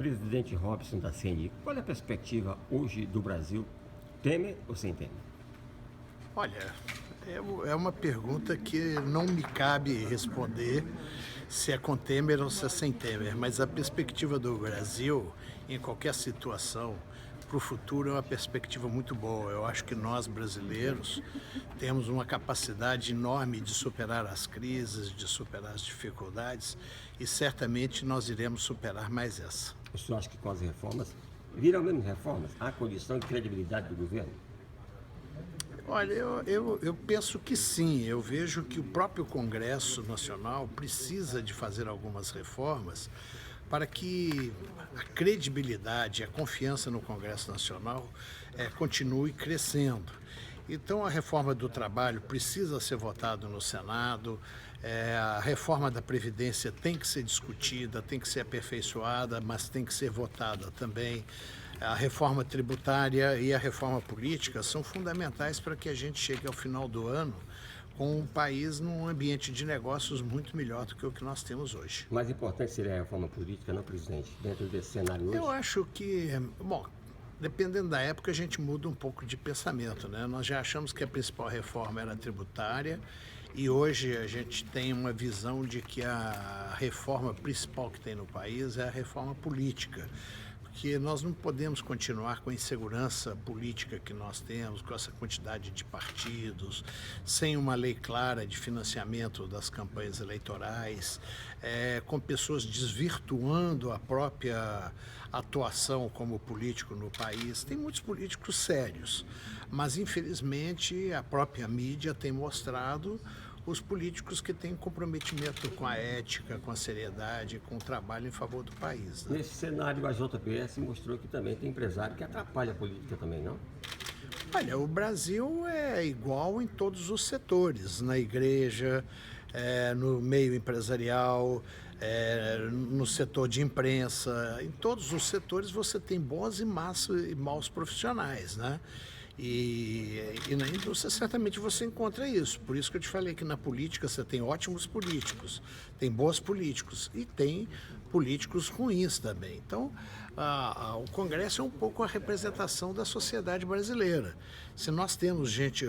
Presidente Robson da CNI, qual é a perspectiva hoje do Brasil, Temer ou sem Temer? Olha, é uma pergunta que não me cabe responder se é com Temer ou se é sem Temer, mas a perspectiva do Brasil, em qualquer situação, para o futuro é uma perspectiva muito boa. Eu acho que nós, brasileiros, temos uma capacidade enorme de superar as crises, de superar as dificuldades e certamente nós iremos superar mais essa. O senhor acha que com as reformas, viram mesmo reformas, há condição de credibilidade do governo? Olha, eu penso que sim. Eu vejo que o próprio Congresso Nacional precisa de fazer algumas reformas para que a credibilidade, a confiança no Congresso Nacional continue crescendo. Então, a reforma do trabalho precisa ser votada no Senado, a reforma da Previdência tem que ser discutida, tem que ser aperfeiçoada, mas tem que ser votada também. A reforma tributária e a reforma política são fundamentais para que a gente chegue ao final do ano com um país num ambiente de negócios muito melhor do que o que nós temos hoje. Mais importante seria a reforma política, não, presidente, dentro desse cenário hoje? Eu acho que, bom, dependendo da época, a gente muda um pouco de pensamento, né? Nós já achamos que a principal reforma era a tributária e hoje a gente tem uma visão de que a reforma principal que tem no país é a reforma política. Porque nós não podemos continuar com a insegurança política que nós temos, com essa quantidade de partidos, sem uma lei clara de financiamento das campanhas eleitorais, com pessoas desvirtuando a própria atuação como político no país. Tem muitos políticos sérios, mas infelizmente a própria mídia tem mostrado os políticos que têm comprometimento com a ética, com a seriedade, com o trabalho em favor do país, né? Nesse cenário, a JBS mostrou que também tem empresário que atrapalha a política também, não? Olha, o Brasil é igual em todos os setores, na igreja, no meio empresarial, no setor de imprensa. Em todos os setores você tem bons e maus profissionais, né? E na indústria certamente você encontra isso. Por isso que eu te falei que na política você tem ótimos políticos, tem bons políticos e tem políticos ruins também. Então, o Congresso é um pouco a representação da sociedade brasileira. Se nós temos gente,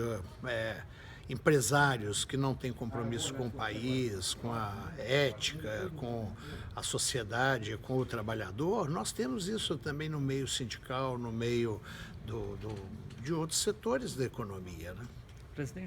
empresários que não têm compromisso com o país, com a ética, com a sociedade, com o trabalhador, nós temos isso também no meio sindical, no meio de outros setores da economia, né? Presidente